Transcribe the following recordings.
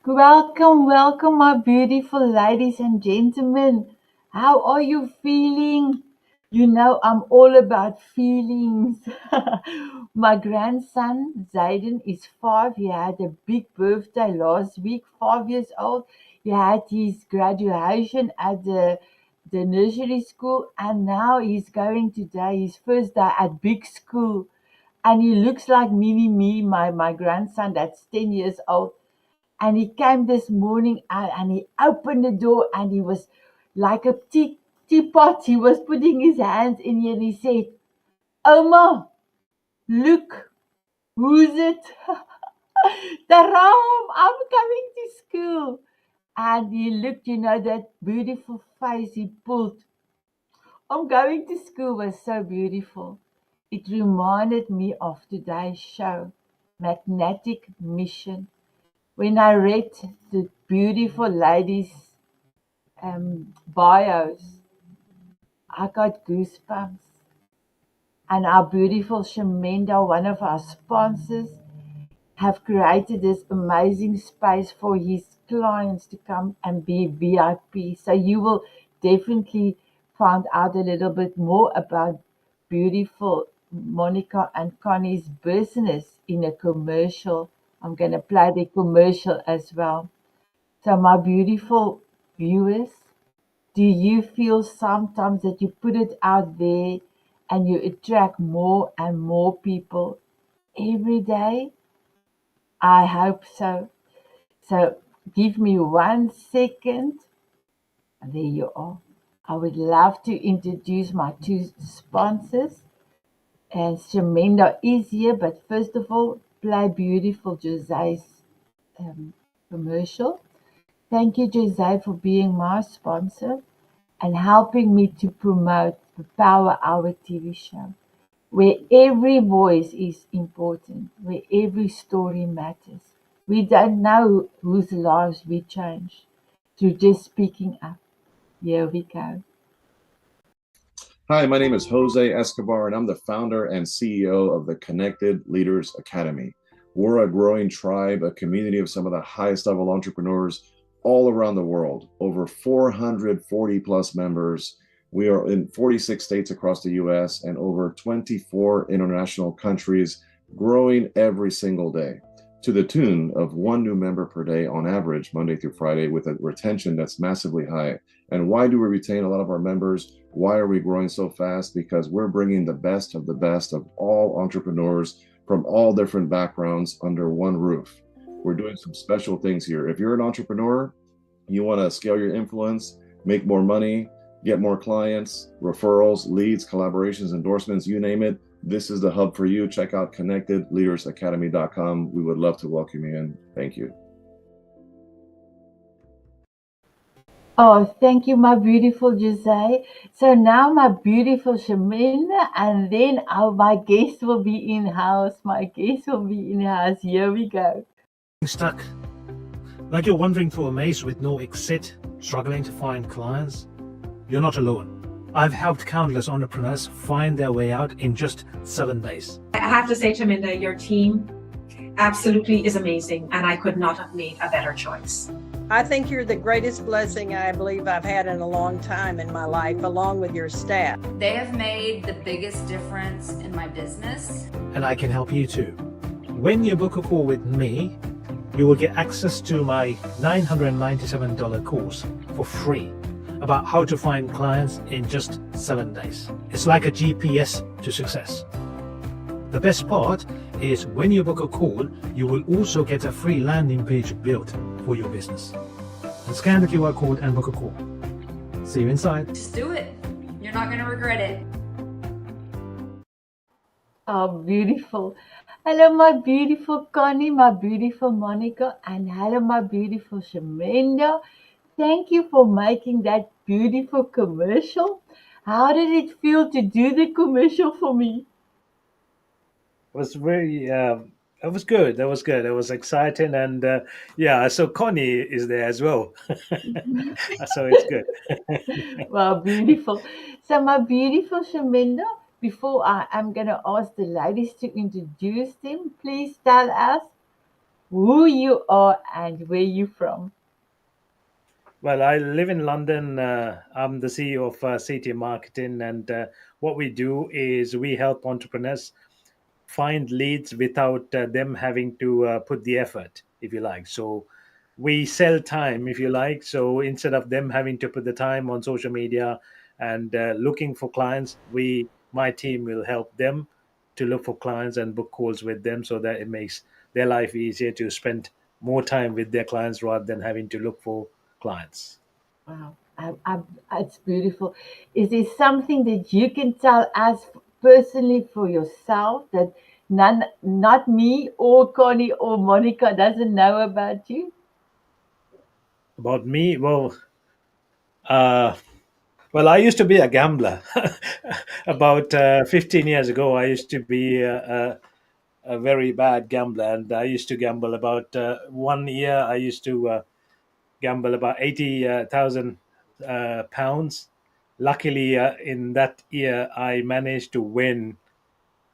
Welcome, welcome, my beautiful ladies and gentlemen. How are you feeling? You know, I'm all about feelings. My grandson, Zayden, is 5. He had a big birthday last week, 5 years old. He had his graduation at the nursery school, and now he's going today, his first day at big school. And he looks like mini me, my grandson that's 10 years old. And he came this morning out and he opened the door and he was like a teapot. He was putting his hands in here and he said, Oma, look, who's it? Taram, I'm coming to school. And he looked, that beautiful face he pulled. I'm going to school was so beautiful. It reminded me of today's show, Magnetic Mission. When I read the beautiful ladies' bios, I got goosebumps. And our beautiful Chaminda, one of our sponsors, have created this amazing space for his clients to come and be VIP. So you will definitely find out a little bit more about beautiful Monica and Connie's business in a commercial. I'm going to play the commercial as well. So, my beautiful viewers, do you feel sometimes that you put it out there and you attract more and more people every day? I hope so. So give me 1 second. There you are. I would love to introduce my two sponsors. And Shaminda is here, but first of all, play beautiful Jose's um, commercial. Thank you, Jose, for being my sponsor and helping me to promote the Power Hour TV show, where every voice is important, where every story matters. We don't know whose lives we change through just speaking up. Here we go. Hi, my name is Jose Escobar, and I'm the founder and CEO of the Connected Leaders Academy. We're a growing tribe, a community of some of the highest level entrepreneurs all around the world, over 440 plus members. We are in 46 states across the US and over 24 international countries, growing every single day to the tune of one new member per day on average, Monday through Friday, with a retention that's massively high. And why do we retain a lot of our members? Why are we growing so fast? Because we're bringing the best of all entrepreneurs from all different backgrounds under one roof. We're doing some special things here. If you're an entrepreneur, you want to scale your influence, make more money, get more clients, referrals, leads, collaborations, endorsements, you name it, this is the hub for you. Check out connectedleadersacademy.com. We would love to welcome you in. Thank you. Oh, thank you, my beautiful Jose. So now my beautiful Shaminda, and then my guest will be in house. My guest will be in house. Here we go. Stuck, like you're wandering through a maze with no exit, struggling to find clients? You're not alone. I've helped countless entrepreneurs find their way out in just 7 days. I have to say, Chaminda, your team absolutely is amazing, and I could not have made a better choice. I think you're the greatest blessing I believe I've had in a long time in my life, along with your staff. They have made the biggest difference in my business. And I can help you too. When you book a call with me, you will get access to my $997 course for free about how to find clients in just 7 days. It's like a GPS to success. The best part is when you book a call, you will also get a free landing page built for your business. And scan the QR code and book a call. See you inside. Just do it. You're not going to regret it. Oh, beautiful. Hello, my beautiful Connie, my beautiful Monica, and hello, my beautiful Shaminda. Thank you for making that beautiful commercial. How did it feel to do the commercial for me? Was very it was good. That was good. It was exciting, and yeah, so Connie is there as well, so it's good. Wow, beautiful. So, my beautiful Shaminda, before I am going to ask the ladies to introduce them, please tell us who you are and where you're from. Well, I live in London. I'm the CEO of CT Marketing, and what we do is we help entrepreneurs find leads without them having to put the effort, if you like. So we sell time, if you like. So instead of them having to put the time on social media and looking for clients, my team will help them to look for clients and book calls with them, so that it makes their life easier to spend more time with their clients rather than having to look for clients. Wow, it's beautiful. Is there something that you can tell us personally for yourself that not me or Connie or Monica doesn't know about you? About me, uh, well, I used to be a gambler. About 15 years ago, I used to be a very bad gambler, and I used to gamble about 1 year. I used to gamble about 80,000 pounds. Luckily, in that year, I managed to win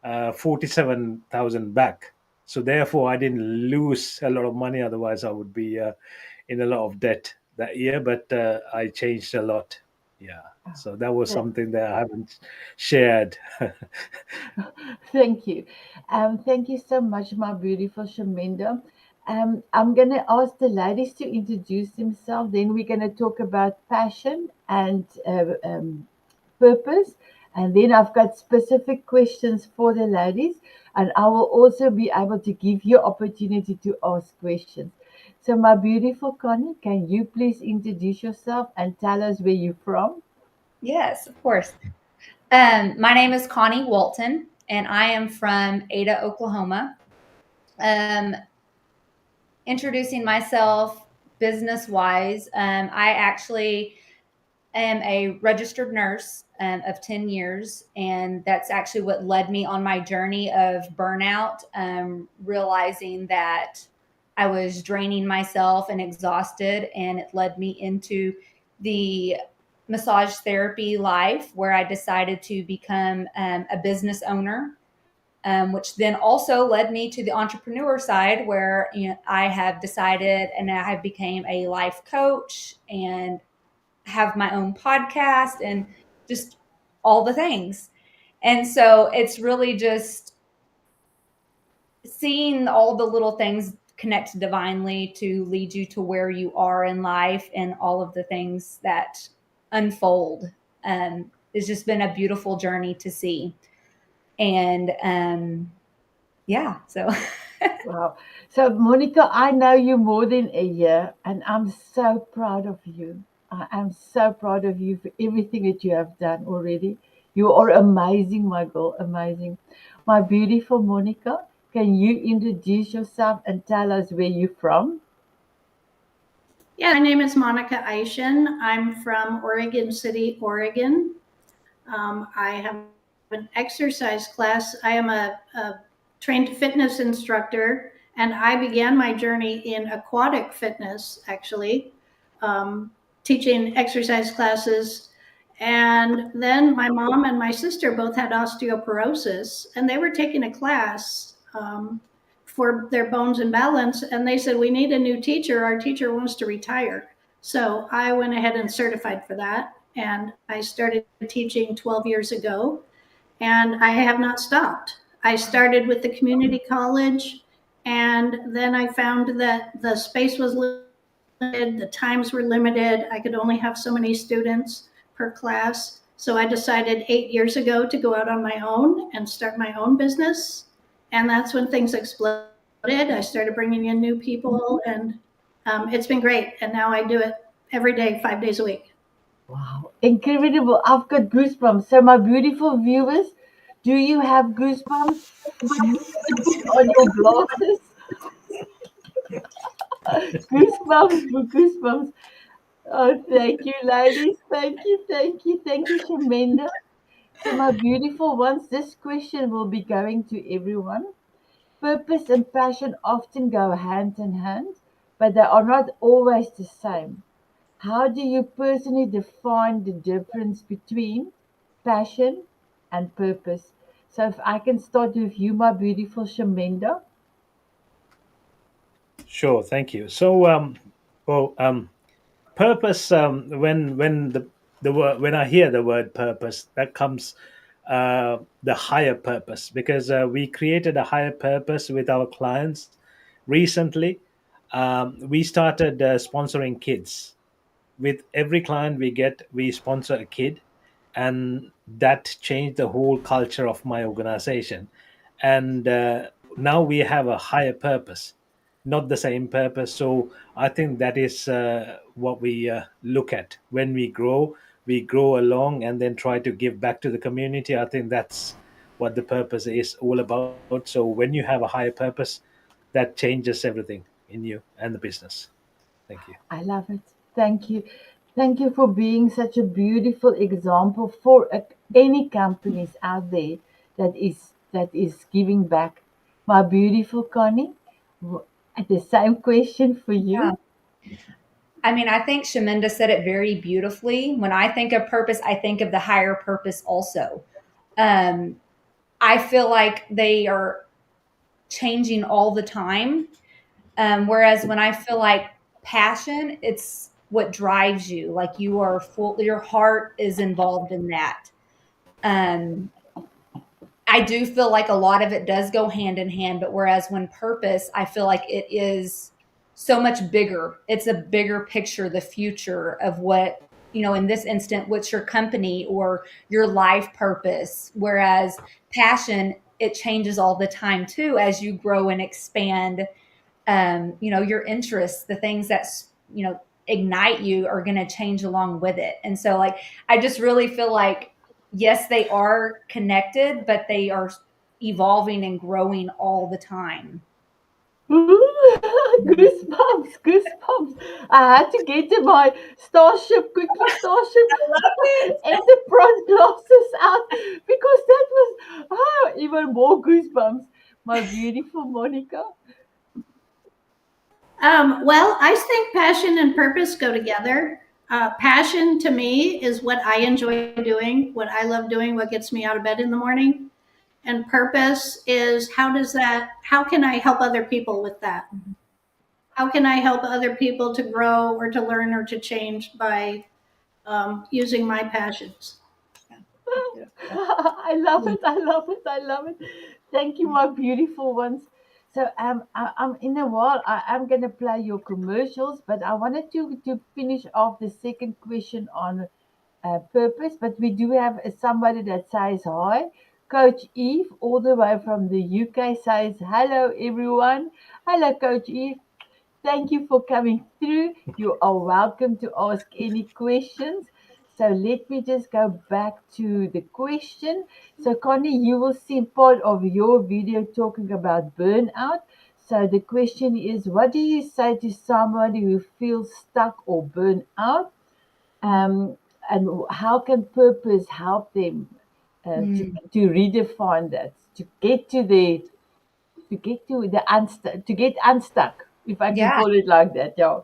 47,000 back. So therefore, I didn't lose a lot of money. Otherwise, I would be in a lot of debt that year. But I changed a lot. Yeah. So that was Th- something that I haven't shared. Thank you. Thank you so much, my beautiful Shaminda. I'm going to ask the ladies to introduce themselves. Then we're going to talk about passion and purpose. And then I've got specific questions for the ladies. And I will also be able to give you opportunity to ask questions. So, my beautiful Connie, can you please introduce yourself and tell us where you're from? Yes, of course. My name is Connie Walton, and I am from Ada, Oklahoma. Um, Introducing myself business wise, I actually am a registered nurse of 10 years, and that's actually what led me on my journey of burnout, realizing that I was draining myself and exhausted, and it led me into the massage therapy life where I decided to become a business owner, which then also led me to the entrepreneur side where I have decided and I have became a life coach and have my own podcast and just all the things. And so it's really just seeing all the little things connect divinely to lead you to where you are in life and all of the things that unfold. It's just been a beautiful journey to see. And yeah, so Wow. So, Monica, I know you more than a year, and I'm so proud of you. I am so proud of you for everything that you have done already. You are amazing, my girl, amazing. My beautiful Monica, can you introduce yourself and tell us where you're from? Yeah, my name is Monica Eishen. I'm from Oregon City, Oregon. I have an exercise class. I am a trained fitness instructor, and I began my journey in aquatic fitness, actually, um, teaching exercise classes. And then my mom and my sister both had osteoporosis, and they were taking a class for their bones and balance. And they said, "We need a new teacher. Our teacher wants to retire." So I went ahead and certified for that. And I started teaching 12 years ago, and I have not stopped. I started with the community college, and then I found that the space was limited, the times were limited. I could only have so many students per class. So I decided 8 years ago to go out on my own and start my own business. And that's when things exploded. I started bringing in new people, and it's been great. And now I do it every day, 5 days a week. Wow, incredible. I've got goosebumps. So, my beautiful viewers, do you have goosebumps? You can put on your glasses. Goosebumps, goosebumps. Oh, thank you, ladies. Thank you, thank you, thank you, Shaminda. So, my beautiful ones, this question will be going to everyone. Purpose and passion often go hand in hand, but they are not always the same. How do you personally define the difference between passion and purpose? So, if I can start with you, my beautiful Shaminda. Sure, thank you. So, well, purpose. When the word when I hear the word purpose, that comes the higher purpose, because we created a higher purpose with our clients recently. We started sponsoring kids. With every client we get, we sponsor a kid, and that changed the whole culture of my organization. And now we have a higher purpose, not the same purpose. So I think that is what we look at when we grow. We grow along and then try to give back to the community. I think that's what the purpose is all about. So when you have a higher purpose, that changes everything in you and the business. Thank you. I love it. Thank you. Thank you for being such a beautiful example for any companies out there that is giving back. My beautiful Connie, w- the same question for Yeah. you. I mean, I think Shaminda said it very beautifully. When I think of purpose, I think of the higher purpose also. Um, I feel like they are changing all the time. Whereas when I feel like passion, it's what drives you. Like you are full, your heart is involved in that. Um, I do feel like a lot of it does go hand in hand, but whereas when purpose, I feel like it is so much bigger. It's a bigger picture, the future of what, in this instant, what's your company or your life purpose. Whereas passion, it changes all the time too as you grow and expand. Your interests, the things that, ignite you are going to change along with it. And so, like, I just really feel like, yes, they are connected, but they are evolving and growing all the time. Ooh, goosebumps, goosebumps. I had to get to my Starship Enterprise glasses out because that was even more goosebumps. My beautiful Monica. Well, I think passion and purpose go together. Passion to me is what I enjoy doing, what I love doing, what gets me out of bed in the morning. And purpose is how can I help other people with that? How can I help other people to grow or to learn or to change by using my passions? I love it. I love it. I love it. Thank you, my beautiful ones. So I'm in a while. I'm gonna play your commercials, but I wanted to finish off the second question on purpose. But we do have somebody that says hi. Coach Eve, all the way from the UK, says hello, everyone. Hello, Coach Eve. Thank you for coming through. You are welcome to ask any questions. So let me just go back to the question. So Connie, you will see part of your video talking about burnout. So the question is, what do you say to somebody who feels stuck or burnt out? Um, and how can purpose help them to redefine that, to get unstuck, if I can Yeah. call it like that. Yeah.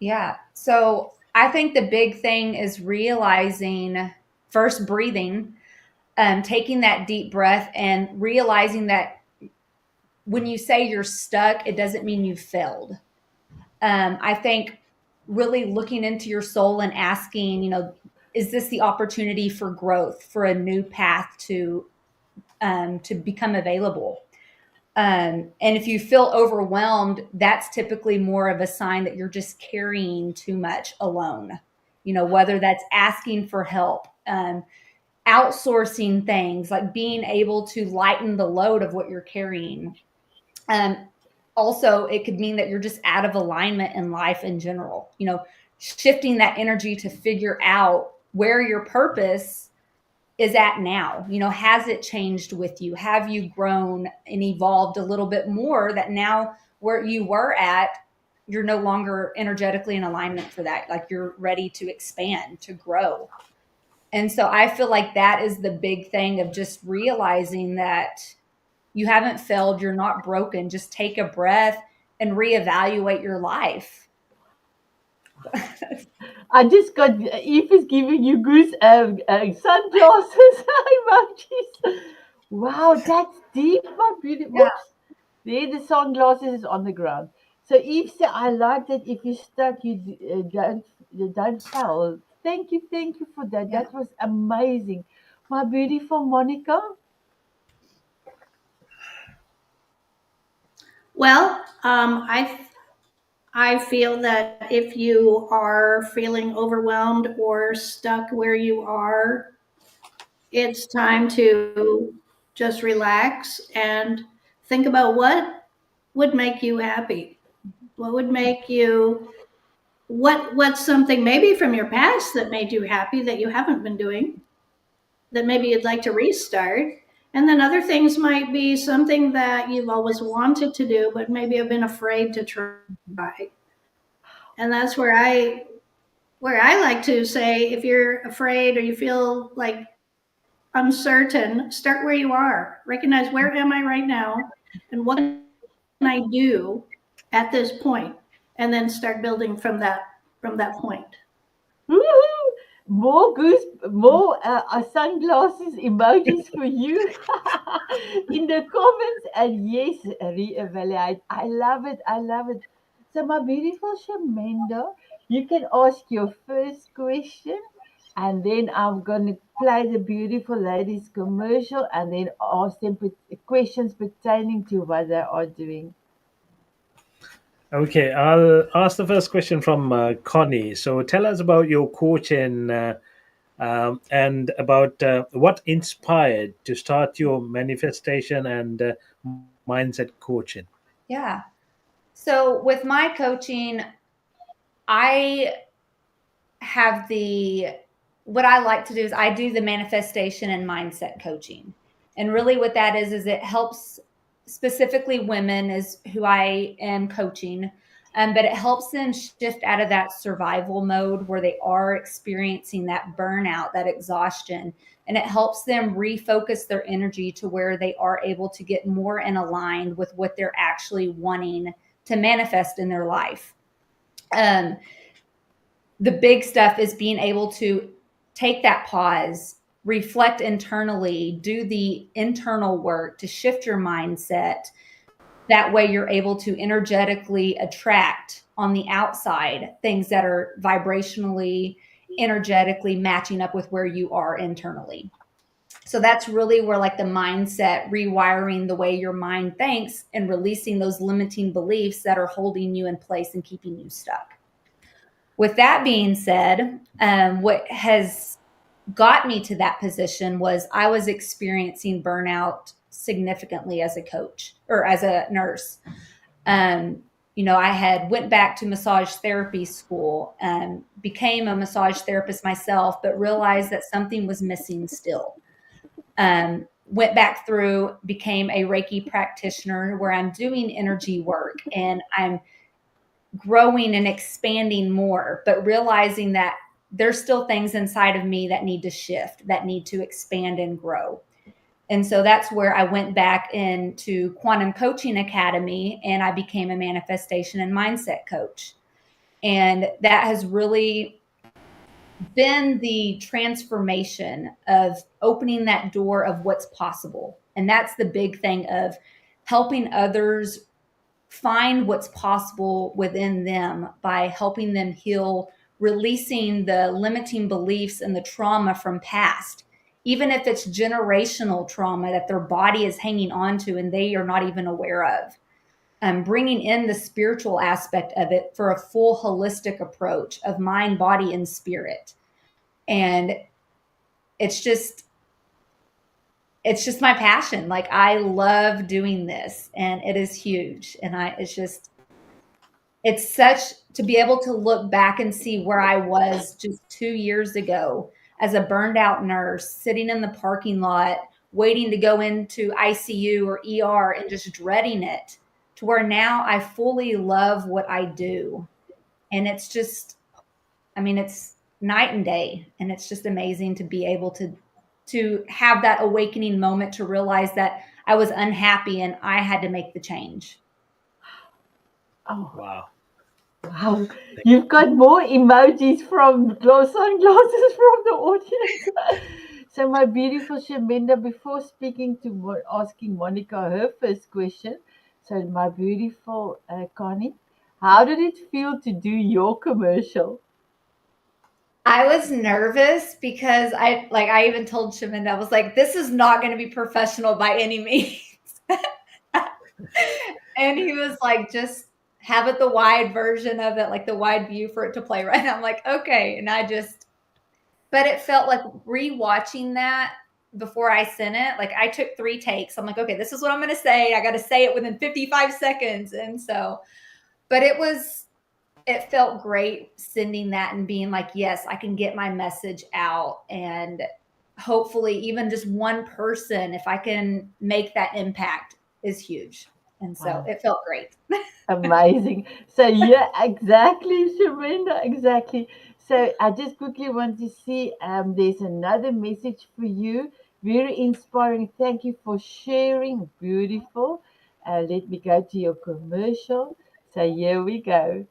Yeah. So I think the big thing is realizing first breathing, taking that deep breath and realizing that when you say you're stuck, it doesn't mean you failed. I think really looking into your soul and asking, is this the opportunity for growth, for a new path to become available? And if you feel overwhelmed, that's typically more of a sign that you're just carrying too much alone. Whether that's asking for help, outsourcing things, like being able to lighten the load of what you're carrying. Um, Also, it could mean that you're just out of alignment in life in general. Shifting that energy to figure out where your purpose is at now. Has it changed with you? Have you grown and evolved a little bit more that now where you were at, you're no longer energetically in alignment for that? Like you're ready to expand, to grow. And so I feel like that is the big thing of just realizing that you haven't failed, you're not broken. Just take a breath and reevaluate your life. I just got Eve is giving you goose sunglasses emojis. Wow, that's deep, my beauty. Yeah. Oops, there the sunglasses is on the ground. So Eve said, I like that if you're stuck, you don't fail. Thank you for that. Yeah. That was amazing. My beautiful Monica. Well, I feel that if you are feeling overwhelmed or stuck where you are, it's time to just relax and think about what would make you happy. What would make you what's something maybe from your past that made you happy that you haven't been doing, that maybe you'd like to restart. And then other things might be something that you've always wanted to do, but maybe have been afraid to try. And that's where I like to say, if you're afraid or you feel like uncertain, start where you are. Recognize, where am I right now? And what can I do at this point? And then start building from that point. Woohoo! More sunglasses emojis for you in the comments. And yes, reevaluate. I love it. I love it. So, my beautiful Shamenda, you can ask your first question, and then I'm going to play the beautiful ladies commercial and then ask them questions pertaining to what they are doing. Okay, I'll ask the first question from Connie. So tell us about your coaching and about what inspired to start your manifestation and mindset coaching. Yeah. So with my coaching, I have what I like to do is I do the manifestation and mindset coaching. And really what that is it helps specifically women is who I am coaching. But it helps them shift out of that survival mode where they are experiencing that burnout, that exhaustion, and it helps them refocus their energy to where they are able to get more in aligned with what they're actually wanting to manifest in their life. The big stuff is being able to take that pause, reflect internally, do the internal work to shift your mindset. That way you're able to energetically attract on the outside things that are vibrationally, energetically matching up with where you are internally. So that's really where like the mindset, rewiring the way your mind thinks and releasing those limiting beliefs that are holding you in place and keeping you stuck. With that being said, what has got me to that position was I was experiencing burnout significantly as a coach or as a nurse. I had went back to massage therapy school, became a massage therapist myself, but realized that something was missing still. Went back through, became a Reiki practitioner where I'm doing energy work and I'm growing and expanding more, but realizing that there's still things inside of me that need to shift, that need to expand and grow. And so that's where I went back into Quantum Coaching Academy and I became a manifestation and mindset coach. And that has really been the transformation of opening that door of what's possible. And that's the big thing of helping others find what's possible within them by helping them heal, releasing the limiting beliefs and the trauma from past, even if it's generational trauma that their body is hanging on to and they are not even aware of. Bringing in the spiritual aspect of it for a full holistic approach of mind, body, and spirit. And it's just my passion. Like I love doing this and it is huge. And it's such to be able to look back and see where I was just 2 years ago as a burned out nurse sitting in the parking lot, waiting to go into ICU or ER and just dreading it, to where now I fully love what I do. And it's just, it's night and day. And it's just amazing to be able to have that awakening moment to realize that I was unhappy and I had to make the change. Oh, Wow. wow. You've got more emojis from sunglasses from the audience. So, my beautiful Shaminda, before asking Monica her first question, so my beautiful Connie, How did it feel to do your commercial? I was nervous because I even told Chaminda, I was like, this is not going to be professional by any means. And he was like, just have it the wide version of it, like the wide view for it to play right. I'm like, okay. And but it felt like rewatching that before I sent it. Like I took 3 takes. I'm like, okay, this is what I'm going to say. I got to say it within 55 seconds. And so, but it felt great sending that and being like, yes, I can get my message out. And hopefully even just one person, if I can make that impact, is huge. And so it felt great. Amazing. So yeah, exactly, Chaminda, exactly. So I just quickly want to see there's another message for you. Very inspiring. Thank you for sharing. Beautiful. Let me go to your commercial. So here we go.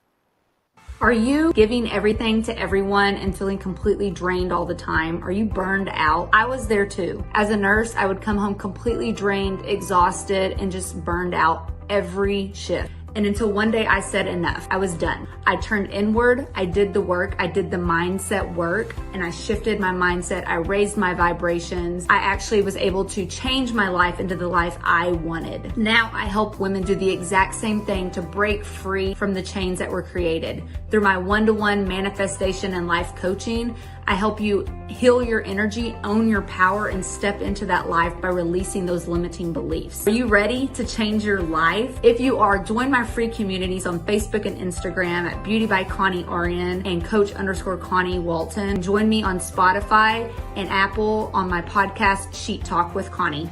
Are you giving everything to everyone and feeling completely drained all the time? Are you burned out? I was there too. As a nurse, I would come home completely drained, exhausted, and just burned out every shift. And until one day I said enough, I was done. I turned inward, I did the work, I did the mindset work, and I shifted my mindset. I raised my vibrations. I actually was able to change my life into the life I wanted. Now I help women do the exact same thing to break free from the chains that were created. Through my one-to-one manifestation and life coaching, I help you heal your energy, own your power, and step into that life by releasing those limiting beliefs. Are you ready to change your life? If you are, join my free communities on Facebook and Instagram at Beauty by Connie Orion and Coach_Connie Walton. Join me on Spotify and Apple on my podcast, Sheet Talk with Connie.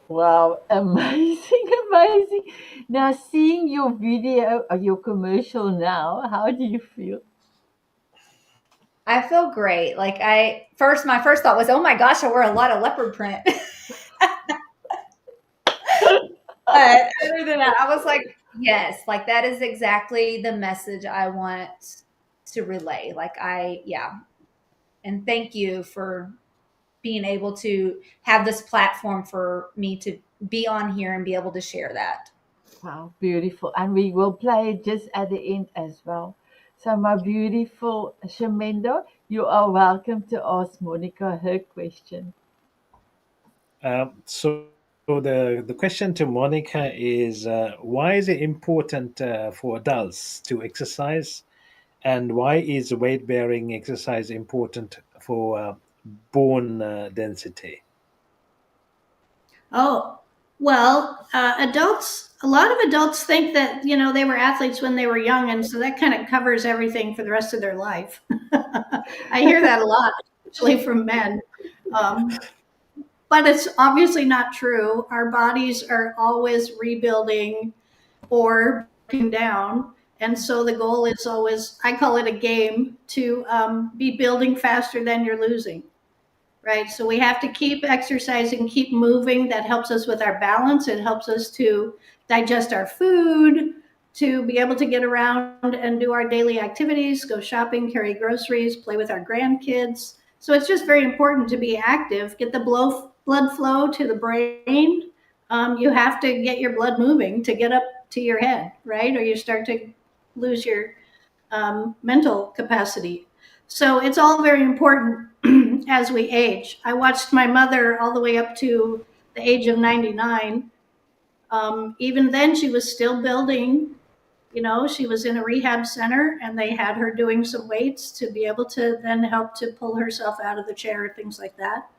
Wow, amazing, amazing. Now seeing your video or your commercial now, how do you feel? I feel great. Like my first thought was, oh my gosh, I wear a lot of leopard print. But other than that, I was like, yes, like that is exactly the message I want to relay. And thank you for being able to have this platform for me to be on here and be able to share that. Wow, beautiful. And we will play it just at the end as well. So, my beautiful Chaminda, you are welcome to ask Monica her question. So the question to Monica is, why is it important for adults to exercise, and why is weight bearing exercise important for bone density? Oh, well, a lot of adults think that, they were athletes when they were young. And so that kind of covers everything for the rest of their life. I hear that a lot, especially from men. But it's obviously not true. Our bodies are always rebuilding or breaking down. And so the goal is always, I call it a game, to be building faster than you're losing. Right. So we have to keep exercising, keep moving. That helps us with our balance. It helps us to digest our food, to be able to get around and do our daily activities, go shopping, carry groceries, play with our grandkids. So it's just very important to be active, get the blood flow to the brain. You have to get your blood moving to get up to your head, right? Or you start to lose your mental capacity. So it's all very important as we age. I watched my mother all the way up to the age of 99. Even then, she was still building. She was in a rehab center, and they had her doing some weights to be able to then help to pull herself out of the chair, things like that.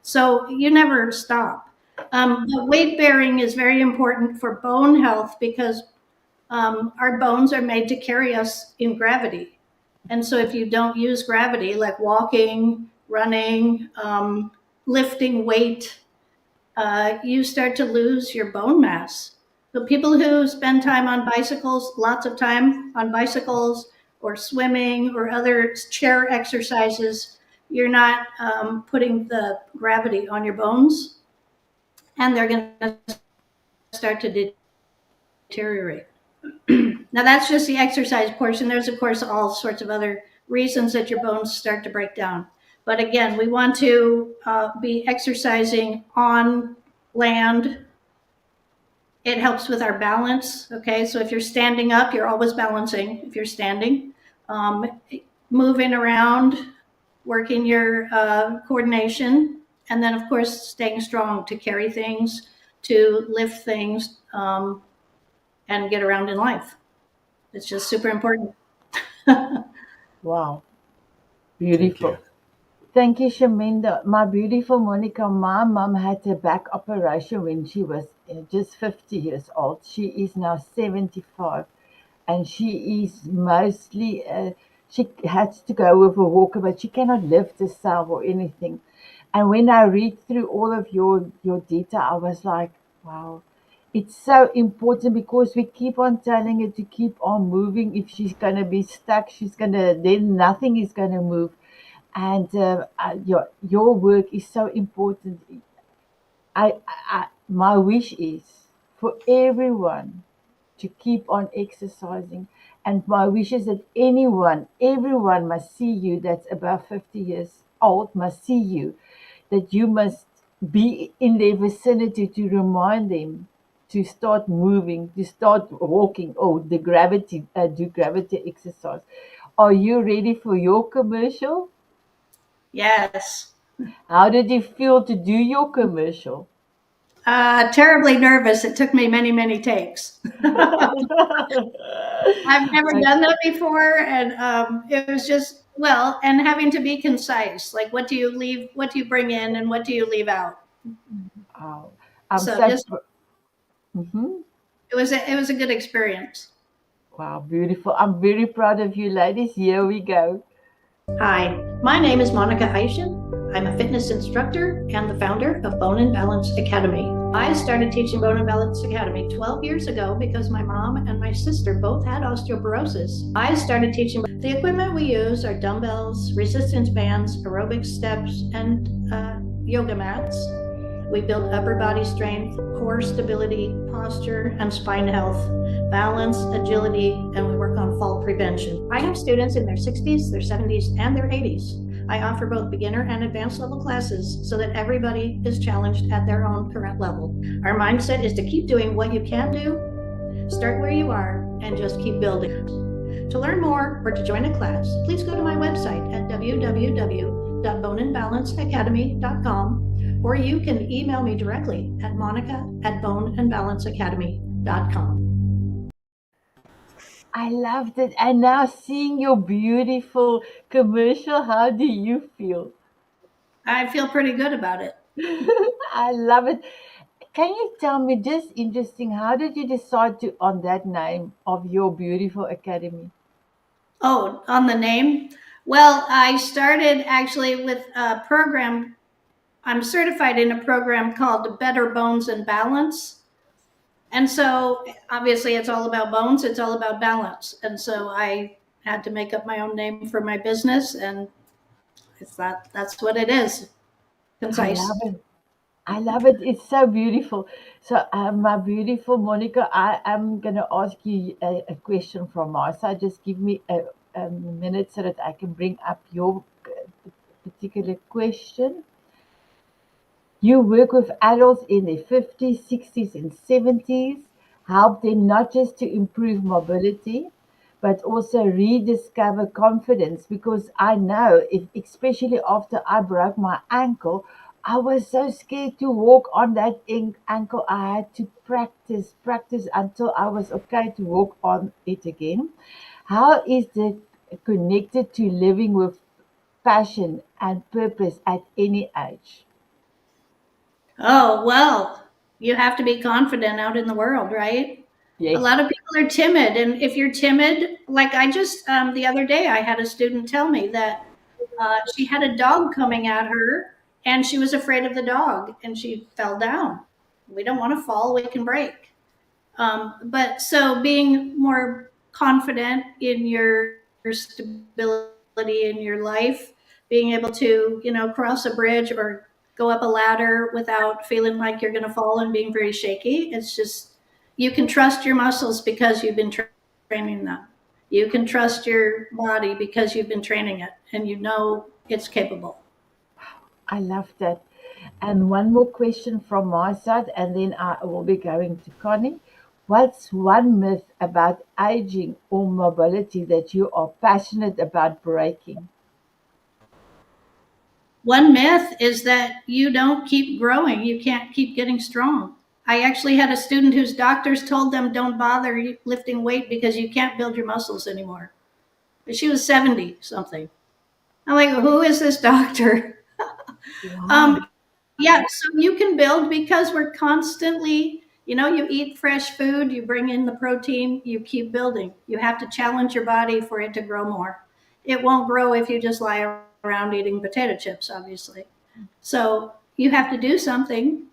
So you never stop. But weight bearing is very important for bone health because our bones are made to carry us in gravity. And so if you don't use gravity, like walking, running, lifting weight, you start to lose your bone mass. So people who spend time on bicycles, lots of time on bicycles or swimming or other chair exercises, you're not putting the gravity on your bones, and they're going to start to deteriorate. Now that's just the exercise portion. There's of course all sorts of other reasons that your bones start to break down. But again, we want to be exercising on land, It helps with our balance. Okay, so if you're standing up, you're always balancing. If you're standing, moving around, working your coordination, and then of course staying strong to carry things, to lift things, and get around in life. It's just super important. Wow, Thank beautiful. you. Thank you, Chaminda. My beautiful Monica, my mom had a back operation when she was just 50 years old. She is now 75, and she is mostly, she has to go with a walker, but she cannot lift herself or anything. And when I read through all of your data, I was like, wow, it's so important because we keep on telling her to keep on moving. If she's going to be stuck, then nothing is going to move. And your work is so important. My wish is for everyone to keep on exercising, and my wish is that everyone must see you that's above 50 years old must see you, that you must be in their vicinity to remind them to start moving, to start walking, or do gravity exercise. Are you ready for your commercial? Yes. How did you feel to do your commercial? Terribly nervous. It took me many, many takes. I've never done that before, and it was just and having to be concise. Like, what do you leave? What do you bring in, and what do you leave out? Wow. I'm So so just mhm. it was a good experience. Wow, beautiful. I'm very proud of you, ladies. Here we go. Hi, my name is Monica Eischen. I'm a fitness instructor and the founder of Bone and Balance Academy. I started teaching Bone and Balance Academy 12 years ago because my mom and my sister both had osteoporosis. I started teaching. The equipment we use are dumbbells, resistance bands, aerobic steps, and yoga mats. We build upper body strength, core stability, posture, and spine health, balance, agility, and we work on fall prevention. I have students in their 60s, their 70s, and their 80s. I offer both beginner and advanced level classes so that everybody is challenged at their own current level. Our mindset is to keep doing what you can do, start where you are, and just keep building. To learn more or to join a class, please go to my website at www.boneandbalanceacademy.com, or you can email me directly at monica@boneandbalanceacademy.com. I loved it. And now seeing your beautiful commercial, how do you feel? I feel pretty good about it. I love it. Can you tell me, just interesting, how did you decide to on that name of your beautiful academy? Oh, on the name? Well, I started actually with a program. I'm certified in a program called Better Bones and Balance. And so obviously it's all about bones, it's all about balance. And so I had to make up my own name for my business, and that's what it is. I love Concise. it. I love it. It's so beautiful. So, my beautiful Monica, I am going to ask you a question from my side. Just give me a minute so that I can bring up your particular question. You work with adults in their 50s, 60s, and 70s, help them not just to improve mobility, but also rediscover confidence. Because I know, if, especially after I broke my ankle, I was so scared to walk on that ankle. I had to practice until I was okay to walk on it again. How is that connected to living with passion and purpose at any age? Oh, well, you have to be confident out in the world, right? A Yes. lot of people are timid. And if you're timid, like I just, the other day, I had a student tell me that she had a dog coming at her and she was afraid of the dog and she fell down. We don't want to fall, we can break. But so being more confident in your stability in your life, being able to, cross a bridge or go up a ladder without feeling like you're going to fall and being very shaky. It's just, you can trust your muscles because you've been training them. You can trust your body because you've been training it and you know it's capable. I love that. And one more question from my side, and then I will be going to Connie. What's one myth about aging or mobility that you are passionate about breaking? One myth is that you don't keep growing, you can't keep getting strong. I actually had a student whose doctors told them don't bother lifting weight because you can't build your muscles anymore. But she was 70 something. I'm like, who is this doctor? Wow. Yeah, so you can build because we're constantly, you eat fresh food, you bring in the protein, you keep building. You have to challenge your body for it to grow more. It won't grow if you just lie around eating potato chips, obviously. So you have to do something,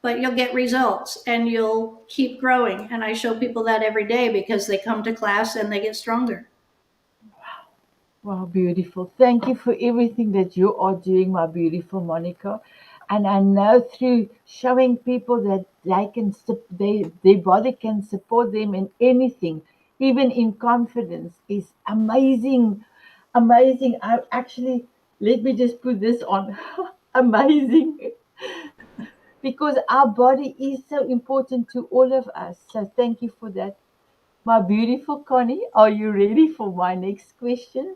but you'll get results and you'll keep growing. And I show people that every day because they come to class and they get stronger. Wow, beautiful. Thank you for everything that you are doing, my beautiful Monica. And I know through showing people that their body can support them in anything, even in confidence, is amazing. Amazing. I actually, let me just put this on. Amazing. Because our body is so important to all of us. So thank you for that. My beautiful Connie, are you ready for my next question?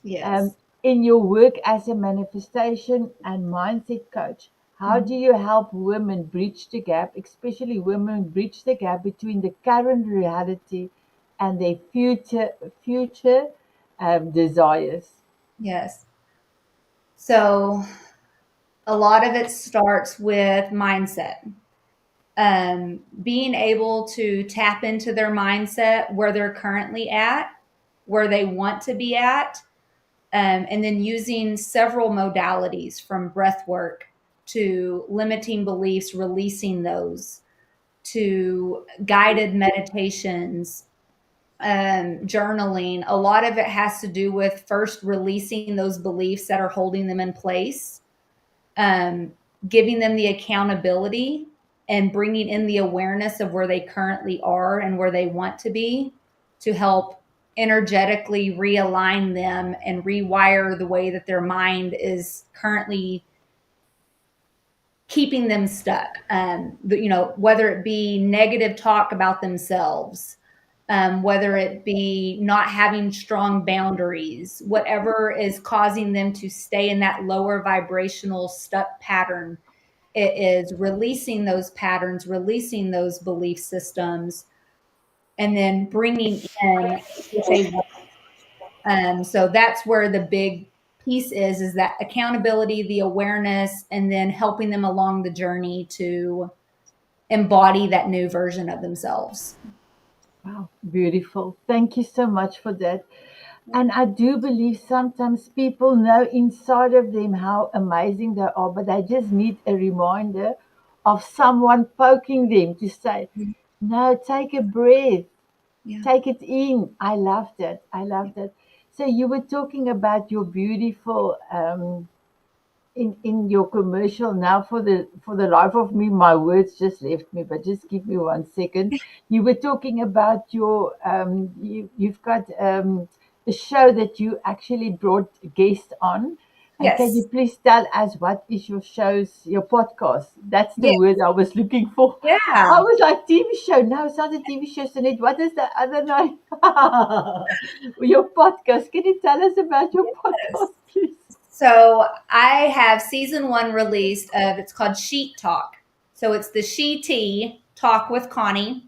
Yes. In your work as a manifestation and mindset coach, how do you help women bridge the gap, especially women bridge the gap between the current reality and their future desires? Yes. So a lot of it starts with mindset. Being able to tap into their mindset where they're currently at, where they want to be at, and then using several modalities from breath work to limiting beliefs, releasing those, to guided meditations, journaling. A lot of it has to do with first releasing those beliefs that are holding them in place, um, giving them the accountability and bringing in the awareness of where they currently are and where they want to be to help energetically realign them and rewire the way that their mind is currently keeping them stuck. Whether it be negative talk about themselves, whether it be not having strong boundaries, whatever is causing them to stay in that lower vibrational stuck pattern. It is releasing those patterns, releasing those belief systems, and then bringing in what they want. So that's where the big piece is that accountability, the awareness, and then helping them along the journey to embody that new version of themselves. Wow, beautiful. Thank you so much for that. And I do believe sometimes people know inside of them how amazing they are, but they just need a reminder of someone poking them to say, no, take a breath, Yeah. take it in. I loved it. I loved it. So you were talking about your beautiful in your commercial now. For the life of me, my words just left me, but just give me 1 second. You were talking about you've got a show that you actually brought a guest on. And can you Yes. please tell us what is your podcast? That's the Yes. word I was looking for. I Yeah. was like, TV show. No, it's not a TV show, Sanet. What is the other name? Your podcast. Can you tell us about your podcast, please? So I have season 1 released of it's called Sheet Talk. So it's the She Tea Talk with Connie,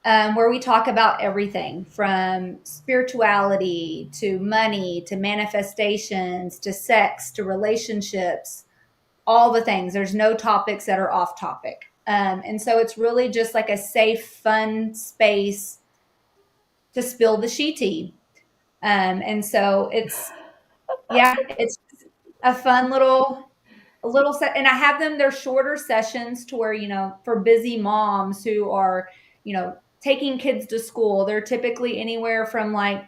where we talk about everything from spirituality to money to manifestations to sex to relationships, all the things. There's no topics that are off topic. And so it's really just like a safe, fun space to spill the she tea. And so it's a fun little set. And I have them, they're shorter sessions to where, for busy moms who are, taking kids to school, they're typically anywhere from like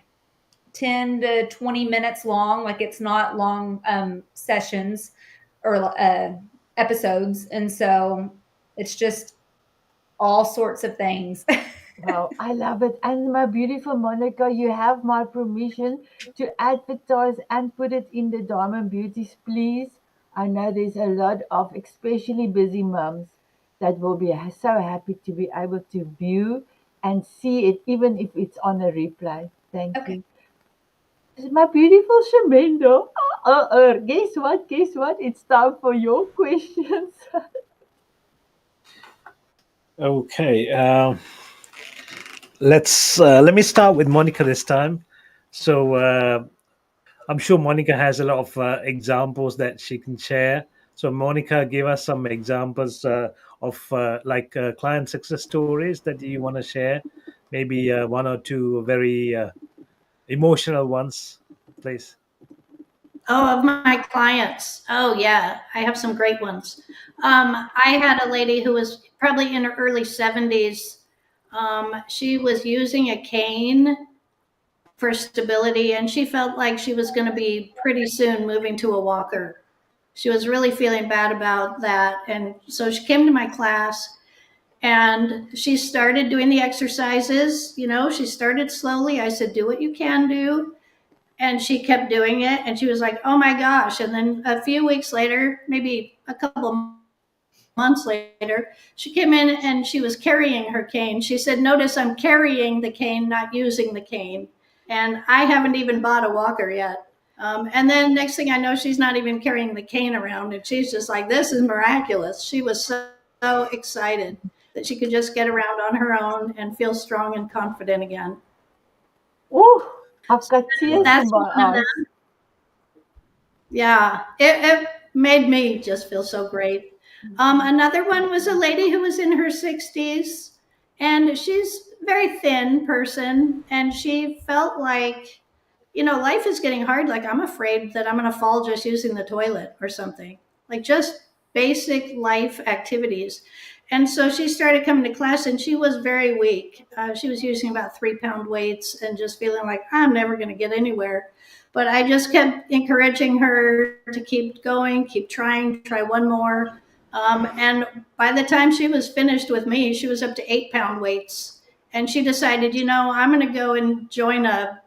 10 to 20 minutes long. Like it's not long sessions or episodes. And so it's just all sorts of things. Wow, I love it. And my beautiful Monica, you have my permission to advertise and put it in the Diamond Beauties, please. I know there's a lot of especially busy moms that will be so happy to be able to view and see it, even if it's on a replay. Thank Okay. you. My beautiful Shamendo. Guess what? Guess what? It's time for your questions. Okay. Let me start with Monica this time. So I'm sure Monica has a lot of examples that she can share. So Monica, give us some examples of client success stories that you want to share. Maybe one or two very emotional ones, please. Oh, of my clients. Oh, yeah. I have some great ones. I had a lady who was probably in her early 70s. She was using a cane for stability, and she felt like she was going to be pretty soon moving to a walker. She was really feeling bad about that. And so she came to my class and she started doing the exercises. You know, she started slowly. I said, do what you can do. And she kept doing it. And she was like, oh my gosh. And then a few weeks later, maybe a couple months later, she came in and she was carrying her cane. She said, notice I'm carrying the cane, not using the cane. And I haven't even bought a walker yet. And then next thing I know, she's not even carrying the cane around. And she's just like, this is miraculous. She was so excited that she could just get around on her own and feel strong and confident again. Oh, I've got tears That's in my one of them. eyes. Yeah, it made me just feel so great. Another one was a lady who was in her 60s, and she's a very thin person, and she felt like, you know, life is getting hard. Like, I'm afraid that I'm going to fall just using the toilet or something, like just basic life activities. And so she started coming to class, and she was very weak. She was using about 3-pound weights and just feeling like, I'm never going to get anywhere. But I just kept encouraging her to keep going, keep trying, try one more. And by the time she was finished with me, she was up to 8-pound weights. And she decided, you know, I'm going to go and join a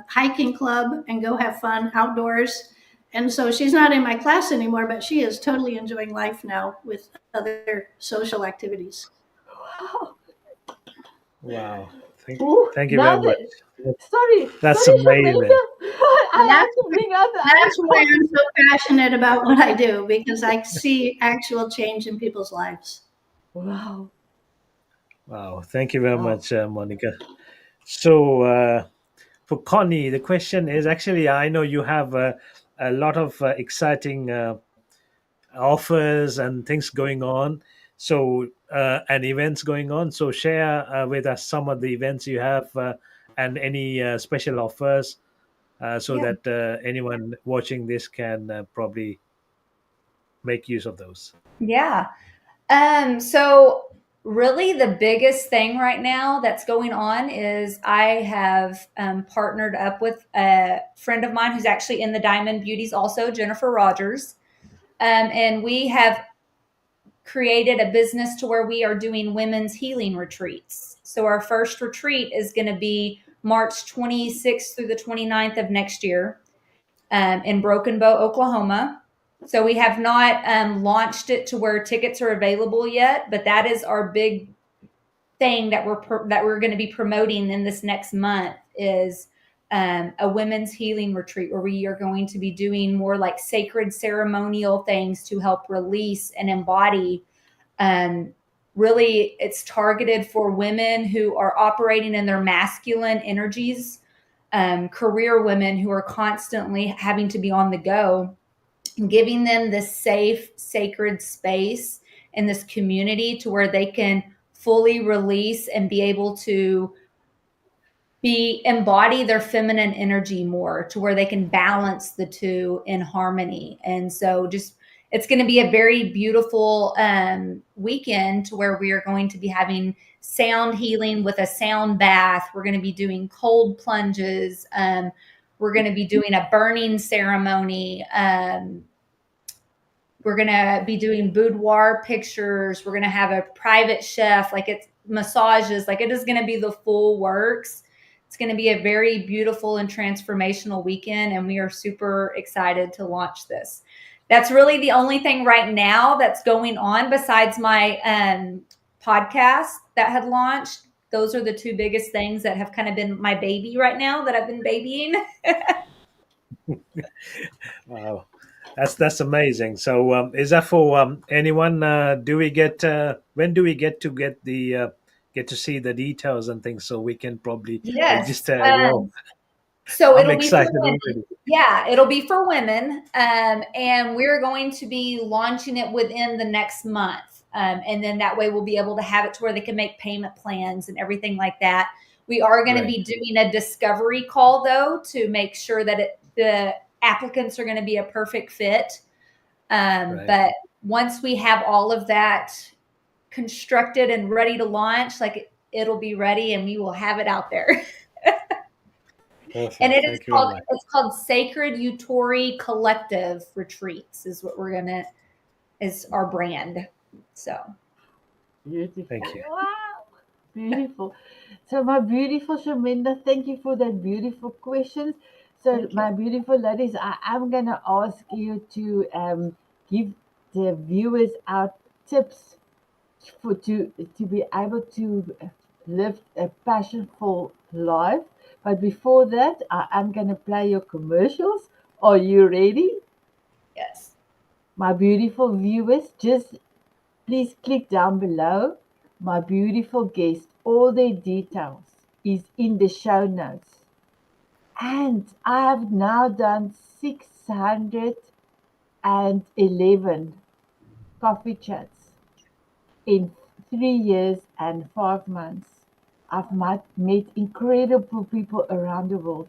hiking club and go have fun outdoors. And so she's not in my class anymore, but she is totally enjoying life now with other social activities. Wow. Ooh, Thank you now very much. that, sorry, That's sorry, amazing. Shamenda. I That's, have to bring out the other that's why I'm so passionate about what I do, because I see actual change in people's lives. Wow. Wow. Thank you very Wow. much, Monica. So for Connie, the question is actually, I know you have a lot of exciting offers and things going on. So and events going on. So share with us some of the events you have and any special offers so Yeah. that anyone watching this can probably make use of those. Yeah. So really the biggest thing right now that's going on is I have partnered up with a friend of mine who's actually in the Diamond Beauties also, Jennifer Rogers. And we have created a business to where we are doing women's healing retreats. So our first retreat is going to be March 26th through the 29th of next year in Broken Bow, Oklahoma. So we have not launched it to where tickets are available yet, but that is our big thing that we're going to be promoting in this next month is a women's healing retreat where we are going to be doing more like sacred ceremonial things to help release and embody. Really, it's targeted for women who are operating in their masculine energies, career women who are constantly having to be on the go, giving them this safe, sacred space in this community to where they can fully release and be able to embody their feminine energy more, to where they can balance the two in harmony. And so just it's going to be a very beautiful weekend to where we are going to be having sound healing with a sound bath. We're going to be doing cold plunges. We're going to be doing a burning ceremony. We're going to be doing boudoir pictures. We're going to have a private chef, like it's massages, like it is going to be the full works. It's going to be a very beautiful and transformational weekend, and we are super excited to launch this. That's really the only thing right now that's going on besides my podcast that had launched. Those are the two biggest things that have kind of been my baby right now that I've been babying. Wow, that's amazing. So, is that for anyone? Do we get when do we get to see the details and things so we can probably Yes. register? So I'm it'll be for excited women. already. Yeah, it'll be for women. And we're going to be launching it within the next month. And then that way we'll be able to have it to where they can make payment plans and everything like that. We are going to be doing a discovery call though, to make sure that the applicants are going to be a perfect fit. But once we have all of that constructed and ready to launch, like it'll be ready and we will have it out there. Perfect. And it's called Sacred Utori Collective Retreats is what is our brand. So Beautiful. Thank you. Wow. Beautiful. So my beautiful Chaminda, thank you for that beautiful questions. So my beautiful ladies, I'm gonna ask you to give the viewers out tips to be able to live a passionful life. But before that, I'm gonna play your commercials. Are you ready? yes. My beautiful viewers, just please click down below. My beautiful guest, all their details is in the show notes. And I have now done 611 coffee chats in 3 years and 5 months. I've met incredible people around the world.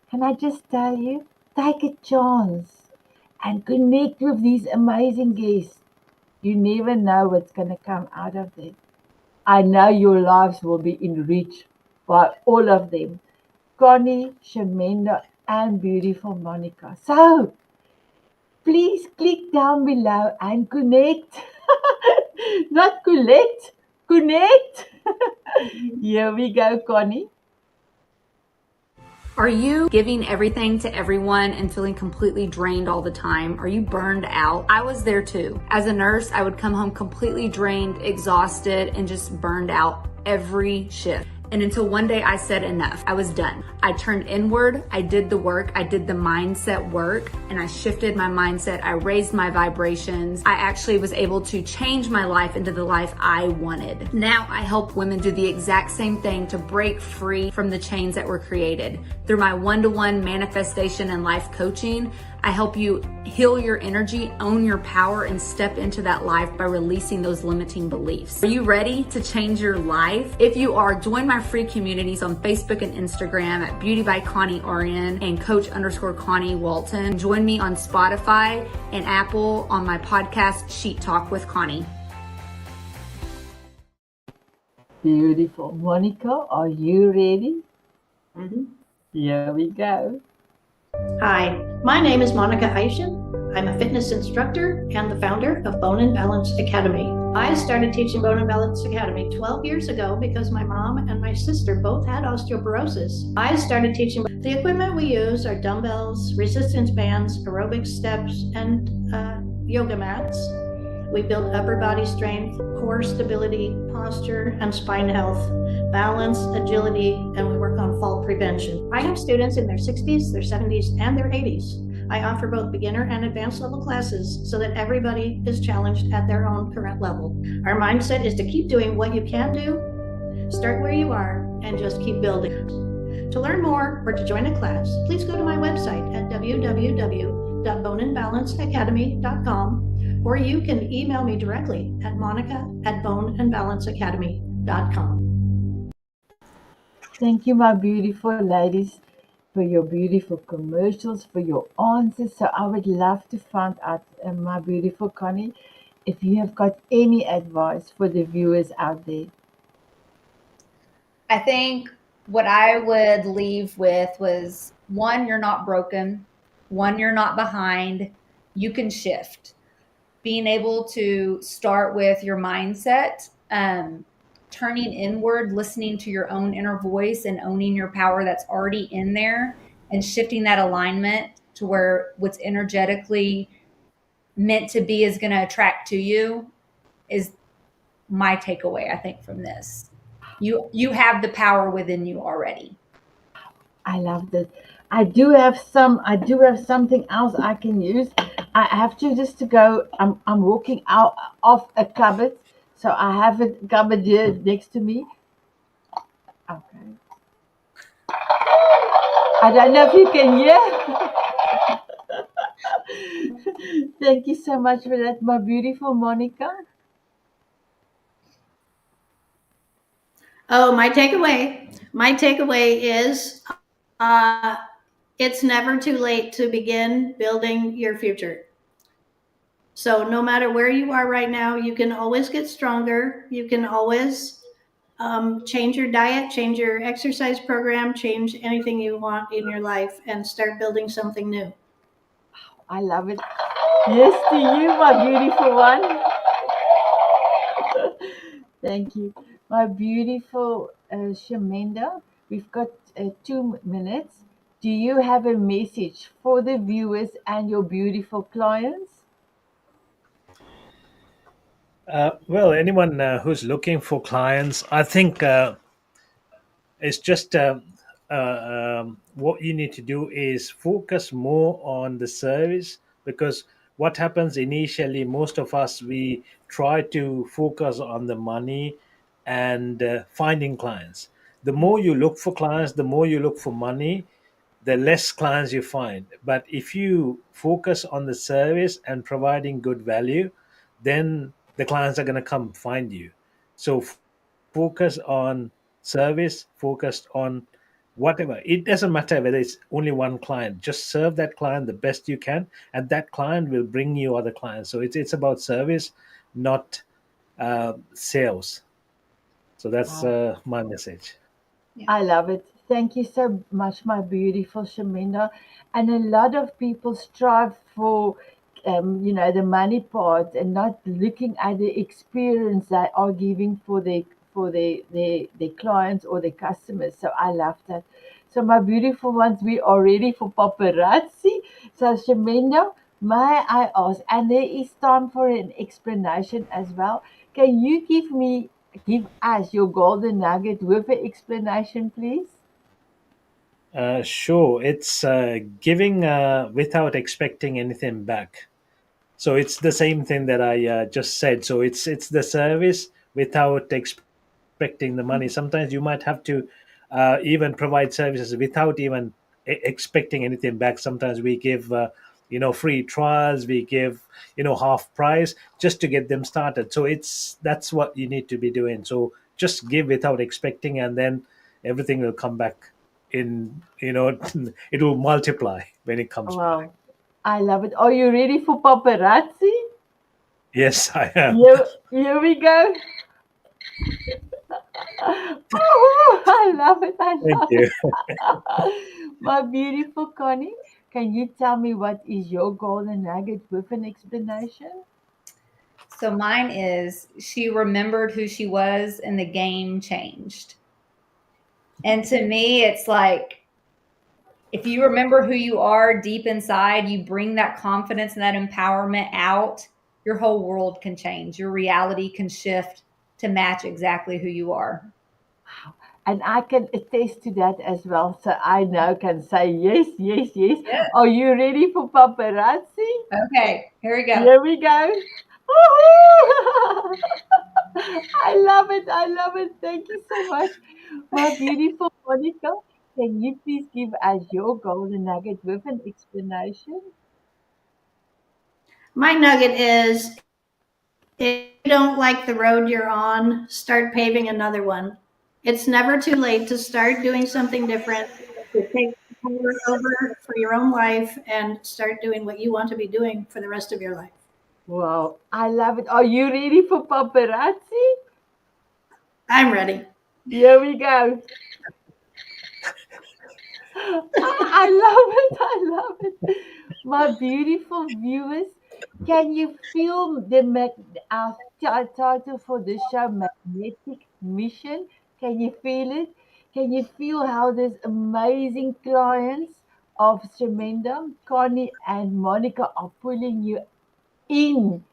Can I just tell you, take a chance and connect with these amazing guests. You never know what's going to come out of it. I know your lives will be enriched by all of them. Connie, Chaminda, and beautiful Monica. So, please click down below and connect. Not collect, connect. Here we go, Connie. Are you giving everything to everyone and feeling completely drained all the time? Are you burned out? I was there too. As a nurse, I would come home completely drained, exhausted, and just burned out every shift. And until one day I said enough, I was done. I turned inward, I did the work, I did the mindset work, and I shifted my mindset. I raised my vibrations. I actually was able to change my life into the life I wanted. Now I help women do the exact same thing to break free from the chains that were created. Through my one-to-one manifestation and life coaching, I help you heal your energy, own your power, and step into that life by releasing those limiting beliefs. Are you ready to change your life? If you are, join my free communities on Facebook and Instagram at Beauty by Connie Orion and Coach_Connie Walton. Join me on Spotify and Apple on my podcast, Sheet Talk with Connie. Beautiful. Monica, are you ready? Mhm. Here we go. Hi, my name is Monica Eischen. I'm a fitness instructor and the founder of Bone and Balance Academy. I started teaching Bone and Balance Academy 12 years ago because my mom and my sister both had osteoporosis. I started teaching. The equipment we use are dumbbells, resistance bands, aerobic steps, and yoga mats. We build upper body strength, core stability, posture, and spine health, balance, agility, and we work on fall prevention. I have students in their 60s, their 70s, and their 80s. I offer both beginner and advanced level classes so that everybody is challenged at their own current level. Our mindset is to keep doing what you can do, start where you are, and just keep building. To learn more or to join a class, please go to my website at www.boneandbalanceacademy.com, or you can email me directly at monica@boneandbalanceacademy.com. Thank you, my beautiful ladies, for your beautiful commercials, for your answers. So I would love to find out, my beautiful Connie, if you have got any advice for the viewers out there. I think what I would leave with was, one, you're not broken. One, you're not behind. You can shift. Being able to start with your mindset, turning inward, listening to your own inner voice and owning your power that's already in there, and shifting that alignment to where what's energetically meant to be is going to attract to you is my takeaway, I think, from this. You have the power within you already. I love this. I do have something else I can use. I have to just to go. I'm walking out off a cupboard, so I have a cupboard here next to me. Okay. I don't know if you can hear. Thank you so much for that, my beautiful Monica. Oh, my takeaway is uh, it's never too late to begin building your future. So no matter where you are right now, you can always get stronger. You can always change your diet, change your exercise program, change anything you want in your life, and start building something new. I love it. Yes to you, my beautiful one. Thank you. My beautiful Chaminda, we've got 2 minutes. Do you have a message for the viewers and your beautiful clients? Well, anyone who's looking for clients, I think it's just what you need to do is focus more on the service, because what happens initially, most of us, we try to focus on the money and finding clients. The more you look for clients, the more you look for money, the less clients you find. But if you focus on the service and providing good value, then the clients are going to come find you. So focus on service, focused on whatever. It doesn't matter whether it's only one client. Just serve that client the best you can, and that client will bring you other clients. So it's about service, not sales. So that's Wow. my message. I love it. Thank you so much, my beautiful Shaminda. And a lot of people strive for, the money part and not looking at the experience they are giving for their clients or their customers. So I love that. So my beautiful ones, we are ready for paparazzi. So Shaminda, may I ask, and there is time for an explanation as well. Can you give us your golden nugget with an explanation, please? Sure, it's giving without expecting anything back. So it's the same thing that I just said. So it's the service without expecting the money. Sometimes you might have to even provide services without even expecting anything back. Sometimes we give free trials, we give half price just to get them started. So that's what you need to be doing. So just give without expecting, and then everything will come back in it will multiply when it comes back. Wow, I love it. Are you ready for paparazzi? Yes, I am. Here we go. I love it. I Thank love you. it. My beautiful Connie, can you tell me what is your golden nugget with an explanation? So mine is she remembered who she was and the game changed. And to me, it's like if you remember who you are deep inside, you bring that confidence and that empowerment out, your whole world can change. Your reality can shift to match exactly who you are. And I can attest to that as well. So I now can say yes, yes, yes. Yeah. Are you ready for paparazzi? Okay, here we go. Here we go. Woohoo! I love it. I love it. Thank you so much. My beautiful Monica, can you please give us your golden nugget with an explanation? My nugget is if you don't like the road you're on, start paving another one. It's never too late to start doing something different, to take power over for your own life and start doing what you want to be doing for the rest of your life. Wow, I love it. Are you ready for paparazzi? I'm ready. Here we go. I love it. I love it. My beautiful viewers, can you feel our title for this show, Magnetic Mission? Can you feel it? Can you feel how these amazing clients of Tremenda, Connie, and Monica are pulling you in,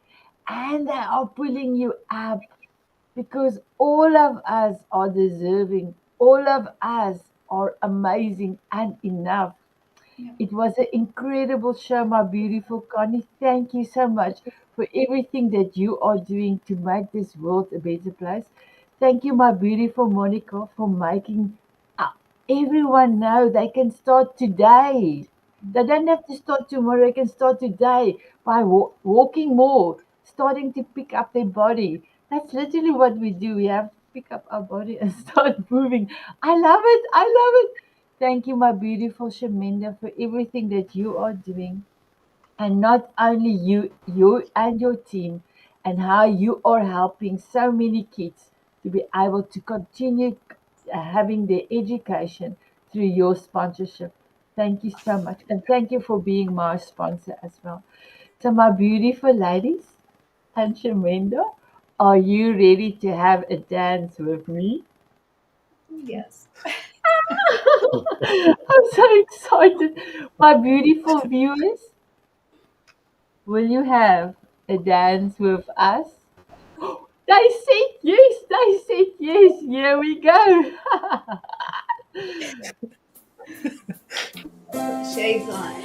and they are pulling you up, because all of us are deserving. All of us are amazing and enough. It was an incredible show, my beautiful Connie. Thank you so much for everything that you are doing to make this world a better place. Thank you, my beautiful Monica, for making uh, everyone know they can start today. They don't have to start tomorrow, they can start today by walking more, starting to pick up their body. That's literally what we do. We have to pick up our body and start moving. I love it. I love it. Thank you, my beautiful Chaminda, for everything that you are doing. And not only you and your team, and how you are helping so many kids to be able to continue having their education through your sponsorship. Thank you so much. And thank you for being my sponsor as well. So, my beautiful ladies and Chaminda, are you ready to have a dance with me? Yes. I'm so excited. My beautiful viewers, will you have a dance with us? They said yes, they said yes. Here we go. Shades on.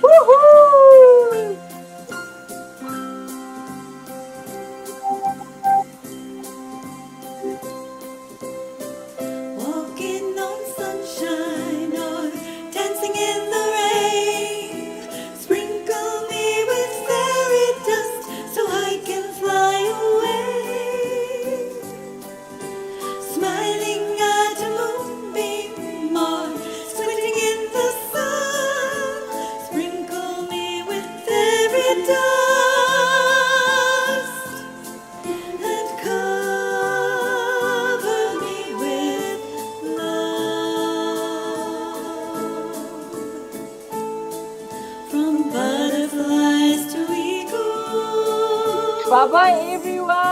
Woohoo! Walking on sunshine or dancing in the rain. Sprinkle me with fairy dust so I can fly away. Smiling at a moonbeam or squinting in the sun. Sprinkle me with fairy dust. And cover me with love. From butterflies to eagles. Bye bye, everyone.